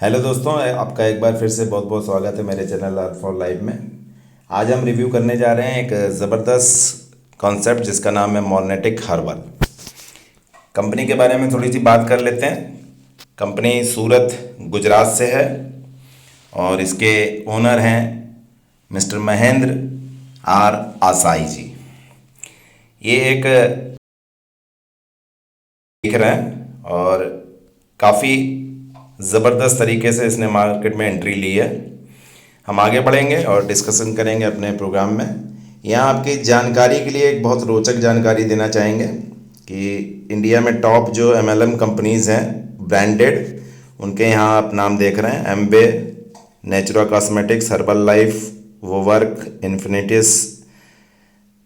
Hello दोस्तों, आपका एक बार फिर से बहुत बहुत स्वागत है मेरे चैनल आर्ट फॉर लाइफ में। आज हम रिव्यू करने जा रहे हैं एक ज़बरदस्त कॉन्सेप्ट जिसका नाम है मॉर्नेटिक हर्बल। कंपनी के बारे में थोड़ी सी बात कर लेते हैं। कंपनी सूरत गुजरात से है और इसके ओनर हैं मिस्टर महेंद्र आर आसाई जी। ये एक दिख रहे हैं और काफ़ी ज़बरदस्त तरीके से इसने मार्केट में एंट्री ली है। हम आगे बढ़ेंगे और डिस्कशन करेंगे अपने प्रोग्राम में। यहाँ आपकी जानकारी के लिए एक बहुत रोचक जानकारी देना चाहेंगे कि इंडिया में टॉप जो एमएलएम कंपनीज़ हैं ब्रांडेड, उनके यहाँ आप नाम देख रहे हैं। Ambe, Natura cosmetics, Herbalife, वोवर्क, इन्फिनिटिस,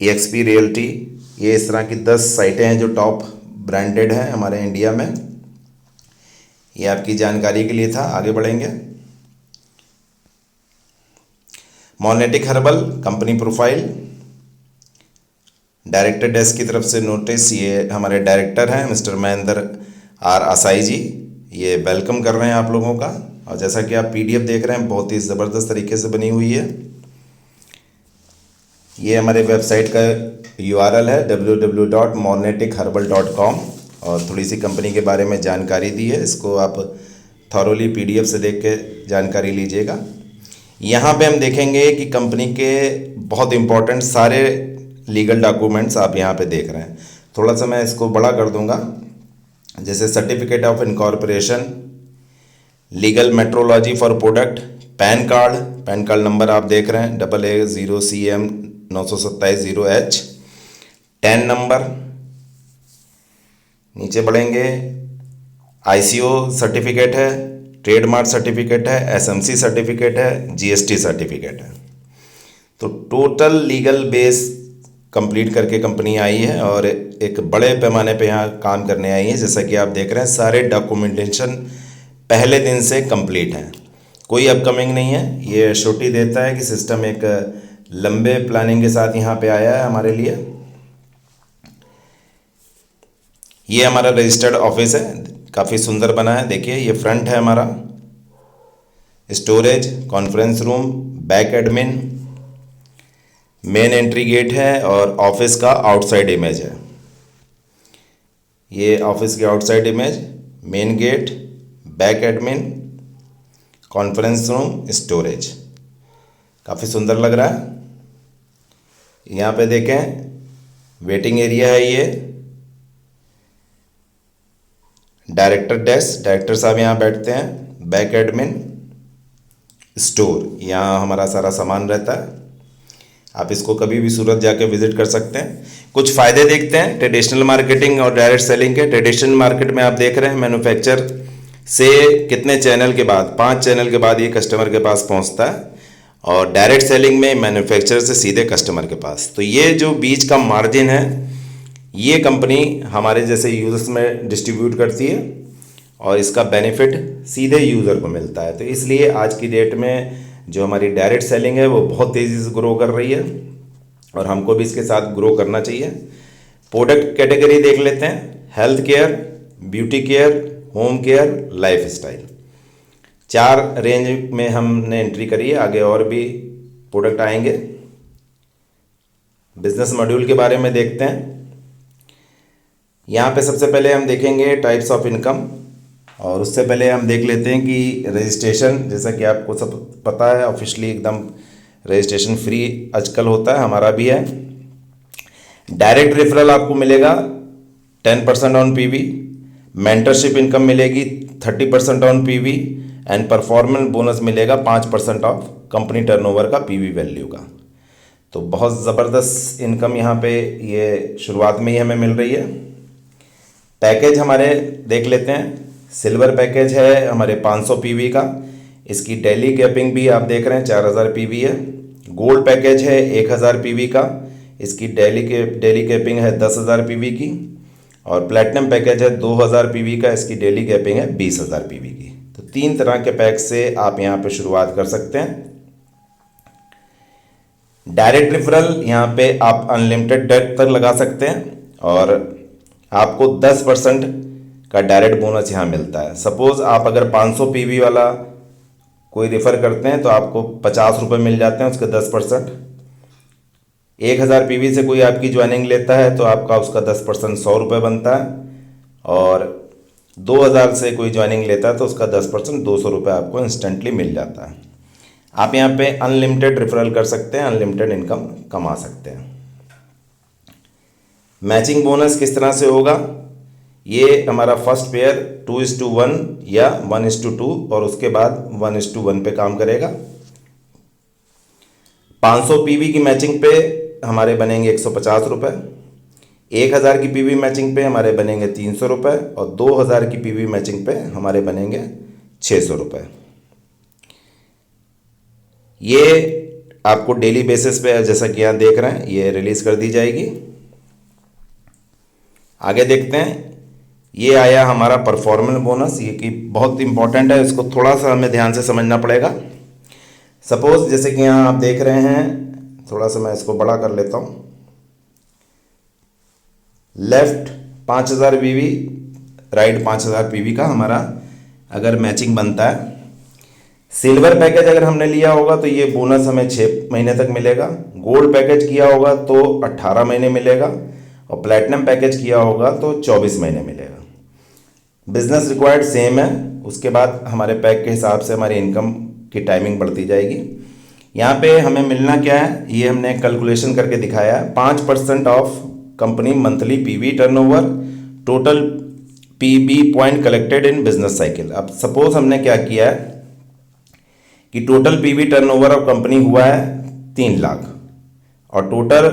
EXP रियल्टी, ये इस तरह की 10 साइटें हैं जो टॉप ब्रांडेड हैं हमारे इंडिया में। ये आपकी जानकारी के लिए था। आगे बढ़ेंगे। मॉर्नेटिक herbal company profile, director desk की तरफ से नोटिस। ये हमारे डायरेक्टर हैं मिस्टर महेंद्र आर आसाई जी। ये वेलकम कर रहे हैं आप लोगों का। और जैसा कि आप PDF देख रहे हैं, बहुत ही ज़बरदस्त तरीके से बनी हुई है। ये हमारे वेबसाइट का URL है www.morneticherbal.com और थोड़ी सी कंपनी के बारे में जानकारी दी है। इसको आप थॉरोली PDF से देख के जानकारी लीजिएगा। यहाँ पे हम देखेंगे कि कंपनी के बहुत इम्पोर्टेंट सारे लीगल डॉक्यूमेंट्स आप यहाँ पे देख रहे हैं। थोड़ा सा मैं इसको बड़ा कर दूँगा। जैसे certificate of incorporation, legal metrology for product, pan card number आप देख रहे हैं AA0CM 927-0H, टैन नंबर। नीचे बढ़ेंगे, ICO सर्टिफिकेट है, ट्रेडमार्क सर्टिफिकेट है, SMC सर्टिफिकेट है, GST सर्टिफिकेट है। तो टोटल लीगल बेस कंप्लीट करके कंपनी आई है और एक बड़े पैमाने पे यहाँ काम करने आई है। जैसा कि आप देख रहे हैं, सारे डॉक्यूमेंटेशन पहले दिन से कंप्लीट है, कोई अपकमिंग नहीं है। ये श्योरिटी देता है कि सिस्टम एक लंबे प्लानिंग के साथ यहाँ पे आया है हमारे लिए। ये हमारा रजिस्टर्ड ऑफिस है, काफ़ी सुंदर बना है। देखिए, ये फ्रंट है हमारा, storage, conference room, back admin, main entry gate है और ऑफिस का आउटसाइड इमेज है। ये ऑफिस की outside image, main gate, back admin, conference room, storage, काफ़ी सुंदर लग रहा है। यहाँ पे देखें, वेटिंग एरिया है। ये डायरेक्टर डेस्क, डायरेक्टर साहब यहाँ बैठते हैं। बैक एडमिन, स्टोर, यहाँ हमारा सारा सामान रहता है। आप इसको कभी भी सूरत जाके विजिट कर सकते हैं। कुछ फ़ायदे देखते हैं ट्रेडिशनल मार्केटिंग और डायरेक्ट सेलिंग के। ट्रेडिशनल मार्केट में आप देख रहे हैं, मैन्युफैक्चर से कितने चैनल के बाद, 5 चैनल के बाद ये कस्टमर के पास पहुंचता है। और डायरेक्ट सेलिंग में मैन्युफैक्चरर से सीधे कस्टमर के पास। तो ये जो बीच का मार्जिन है, ये कंपनी हमारे जैसे यूज़र्स में डिस्ट्रीब्यूट करती है और इसका बेनिफिट सीधे यूज़र को मिलता है। तो इसलिए आज की डेट में जो हमारी डायरेक्ट सेलिंग है वो बहुत तेज़ी से ग्रो कर रही है और हमको भी इसके साथ ग्रो करना चाहिए। प्रोडक्ट कैटेगरी देख लेते हैं, health care, beauty care, home care, life style. 4 range में हमने एंट्री करी है, आगे और भी प्रोडक्ट आएंगे। बिजनेस मॉड्यूल के बारे में देखते हैं। यहाँ पे सबसे पहले हम देखेंगे टाइप्स ऑफ इनकम और उससे पहले हम देख लेते हैं कि रजिस्ट्रेशन, जैसा कि आपको सब पता है, ऑफिशियली एकदम रजिस्ट्रेशन फ्री आजकल होता है, हमारा भी है। डायरेक्ट रेफरल आपको मिलेगा 10% ऑन PV, मेंटरशिप इनकम मिलेगी 30% on PV and performance bonus मिलेगा 5% ऑफ कंपनी टर्नओवर का PV वैल्यू का। तो बहुत ज़बरदस्त इनकम यहाँ पे ये शुरुआत में ही हमें मिल रही है। पैकेज हमारे देख लेते हैं। सिल्वर पैकेज है हमारे 500 PV का, इसकी डेली कैपिंग भी आप देख रहे हैं 4000 PV है। गोल्ड पैकेज है 1000 PV का, इसकी डेली कैपिंग है 10,000 PV की। और प्लेटिनम पैकेज है 2000 PV का, इसकी डेली कैपिंग है 20,000 PV की। तो 3 तरह के पैक से आप यहाँ पे शुरुआत कर सकते हैं। डायरेक्ट रेफरल यहाँ पे आप अनलिमिटेड डेट तक लगा सकते हैं और आपको 10% का डायरेक्ट बोनस यहाँ मिलता है। सपोज़ आप अगर 500 पीवी वाला कोई रेफ़र करते हैं तो आपको 50 रुपये मिल जाते हैं उसके 10%। 1000 पीवी से कोई आपकी ज्वाइनिंग लेता है तो आपका उसका 10% 100 रुपये बनता है, और 2000 से कोई ज्वाइनिंग लेता है तो उसका 10% 200 रुपये आपको इंस्टेंटली मिल जाता है। आप यहाँ पे अनलिमिटेड रेफरल कर सकते हैं, अनलिमिटेड इनकम कमा सकते हैं। मैचिंग बोनस किस तरह से होगा, ये हमारा फर्स्ट पेयर 2:1 या 1:2 और उसके बाद 1:1 पे काम करेगा। 500 पीवी की मैचिंग पे हमारे बनेंगे 150 रुपये, 1000 की पीवी मैचिंग पे हमारे बनेंगे 300 रुपये, और 2000 की पीवी मैचिंग पे हमारे बनेंगे 600 रुपये। ये आपको डेली बेसिस पे, जैसा कि यहाँ देख रहे हैं, ये रिलीज़ कर दी जाएगी। आगे देखते हैं, ये आया हमारा परफॉर्मेंस बोनस, ये कि बहुत इंपॉर्टेंट है, इसको थोड़ा सा हमें ध्यान से समझना पड़ेगा। सपोज़ जैसे कि यहाँ आप देख रहे हैं, थोड़ा सा मैं इसको बड़ा कर लेता हूँ। लेफ्ट 5000 पीवी, राइट 5000 पीवी का हमारा अगर मैचिंग बनता है। सिल्वर पैकेज अगर हमने लिया होगा तो ये बोनस हमें 6 महीने तक मिलेगा। गोल्ड पैकेज किया होगा तो 18 महीने मिलेगा, और प्लैटिनम पैकेज किया होगा तो 24 महीने मिलेगा। बिजनेस रिक्वायर्ड सेम है, उसके बाद हमारे पैक के हिसाब से हमारी इनकम की टाइमिंग बढ़ती जाएगी। यहाँ पे हमें मिलना क्या है, ये हमने कैलकुलेशन करके दिखाया है। 5% of company monthly PV turnover, total PB point collected in business cycle. अब सपोज हमने क्या किया है कि total PV turnover of company हुआ है 3 लाख, और टोटल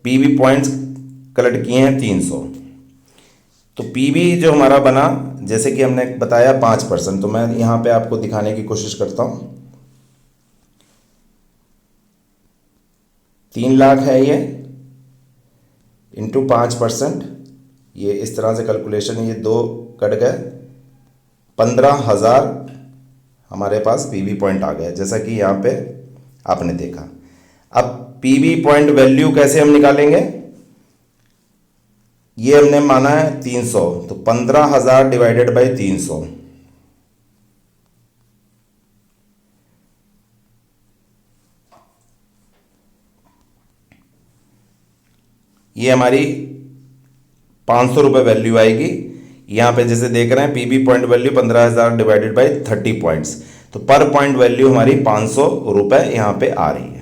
पीवी पॉइंट्स कलेक्ट किए हैं 300। तो पीवी जो हमारा बना, जैसे कि हमने बताया 5%, तो मैं यहाँ पे आपको दिखाने की कोशिश करता हूँ। 3 लाख है ये, इंटू 5%, ये इस तरह से कैलकुलेशन, ये 2 कट गए, 15,000 हमारे पास पीवी पॉइंट आ गया, जैसा कि यहाँ पे आपने देखा। अब पीवी पॉइंट वैल्यू कैसे हम निकालेंगे, ये हमने माना है 300, तो 15,000 डिवाइडेड बाई 300, ये हमारी 500 रुपये वैल्यू आएगी। यहाँ पे जैसे देख रहे हैं PV point value 15,000 divided by 30 points, तो पर पॉइंट वैल्यू हमारी 500 रुपये यहाँ पे आ रही है।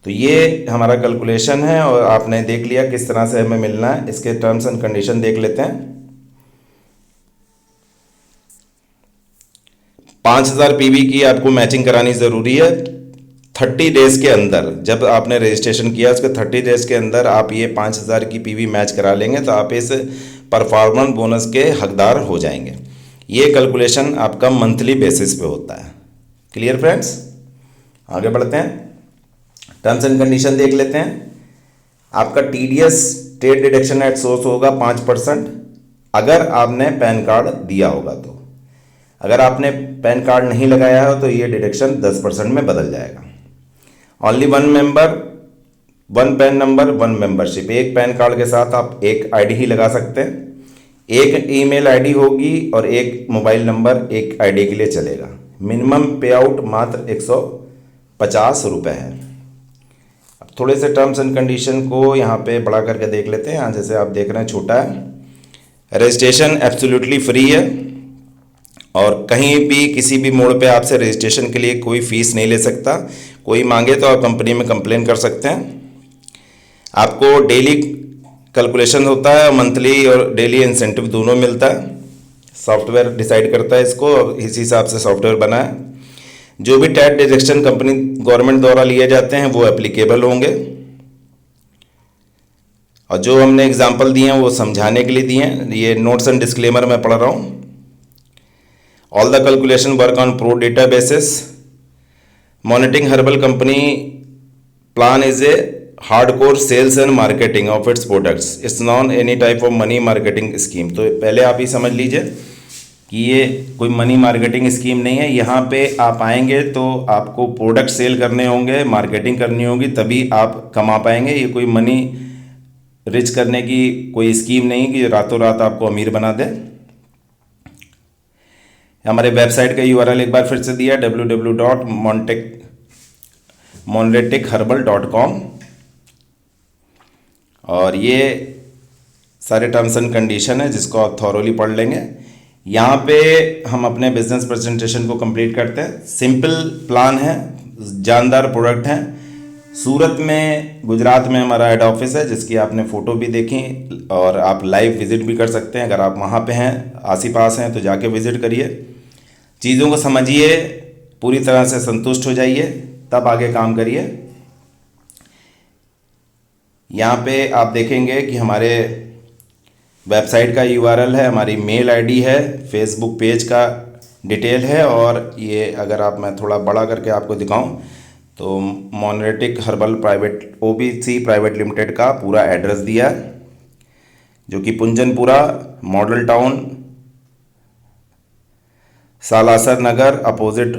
तो ये हमारा कैलकुलेशन है, और आपने देख लिया किस तरह से हमें मिलना है। इसके टर्म्स एंड कंडीशन देख लेते हैं। 5,000 पीवी की आपको मैचिंग करानी ज़रूरी है। 30 डेज़ के अंदर, जब आपने रजिस्ट्रेशन किया उसके 30 डेज़ के अंदर आप ये 5,000 की पीवी मैच करा लेंगे तो आप इस परफॉर्मेंस बोनस के हकदार हो जाएंगे। ये कैलकुलेशन आपका मंथली बेसिस पे होता है। क्लियर फ्रेंड्स, आगे बढ़ते हैं, टर्म्स एंड कंडीशन देख लेते हैं। आपका TDS state deduction at source होगा 5%, अगर आपने पैन कार्ड दिया होगा तो। अगर आपने पैन कार्ड नहीं लगाया हो तो ये डिडक्शन 10% में बदल जाएगा। Only 1 member 1 pan number 1 membership, एक पैन कार्ड के साथ आप एक आईडी ही लगा सकते हैं। एक ईमेल आईडी होगी और एक मोबाइल नंबर एक आईडी के लिए चलेगा। मिनिमम पे आउट मात्र 150 रुपये है। अब थोड़े से टर्म्स एंड कंडीशन को यहाँ पे बड़ा करके देख लेते हैं। यहाँ जैसे आप देख रहे हैं छोटा है। रजिस्ट्रेशन एब्सोल्युटली फ्री है, और कहीं भी किसी भी मोड़ पे आपसे रजिस्ट्रेशन के लिए कोई फ़ीस नहीं ले सकता। कोई मांगे तो आप कंपनी में कंप्लेन कर सकते हैं। आपको डेली कैलकुलेशन होता है, मंथली और डेली इंसेंटिव दोनों मिलता है। सॉफ्टवेयर डिसाइड करता है इसको, और इसी हिसाब से सॉफ्टवेयर बना है। जो भी टैक्स डिडक्शन कंपनी गवर्नमेंट द्वारा लिए जाते हैं वो एप्लीकेबल होंगे, और जो हमने एग्जांपल दिए हैं वो समझाने के लिए दिए हैं। ये नोट्स एंड डिस्क्लेमर मैं पढ़ रहा हूँ। All the calculation work on pro data basis. Monitoring herbal company plan is a hardcore sales and marketing of its products, its non any type of money marketing scheme. तो पहले आप ही समझ लीजिए कि ये कोई मनी मार्केटिंग स्कीम नहीं है। यहाँ पे आप आएंगे तो आपको प्रोडक्ट सेल करने होंगे, मार्केटिंग करनी होगी, तभी आप कमा पाएंगे। ये कोई मनी रिच करने की कोई स्कीम नहीं कि रातों रात आपको अमीर बना दे। हमारे वेबसाइट का यूआरएल एक बार फिर से दिया, www.monreticherbal.com, और ये सारे टर्म्स एंड कंडीशन है जिसको आप थॉरोली पढ़ लेंगे। यहाँ पे हम अपने बिजनेस प्रेजेंटेशन को कंप्लीट करते हैं। सिंपल प्लान है, जानदार प्रोडक्ट हैं। सूरत में, गुजरात में हमारा हेड ऑफिस है जिसकी आपने फ़ोटो भी देखी, और आप लाइव विज़िट भी कर सकते हैं। अगर आप वहाँ पे हैं, आस पास हैं, तो जाके विज़िट करिए, चीज़ों को समझिए, पूरी तरह से संतुष्ट हो जाइए, तब आगे काम करिए। यहाँ पे आप देखेंगे कि हमारे वेबसाइट का यूआरएल है, हमारी मेल आईडी है, फेसबुक पेज का डिटेल है, और ये अगर आप, मैं थोड़ा बड़ा करके आपको दिखाऊं तो मोनरेटिक herbal private OBC private limited का पूरा एड्रेस दिया है, जो कि पुंजनपुरा model town, Salasar Nagar, opposite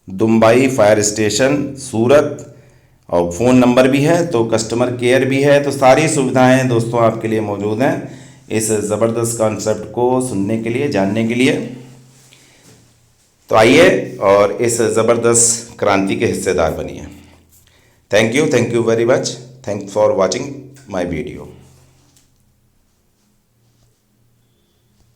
दुम्बाई फायर स्टेशन, सूरत, और फ़ोन नंबर भी है, तो कस्टमर केयर भी है। तो सारी सुविधाएं दोस्तों आपके लिए मौजूद हैं इस ज़बरदस्त कॉन्सेप्ट को सुनने के लिए, जानने के लिए। तो आइए और इस ज़बरदस्त क्रांति के हिस्सेदार बनिए। Thank you very much. Thanks for watching my video.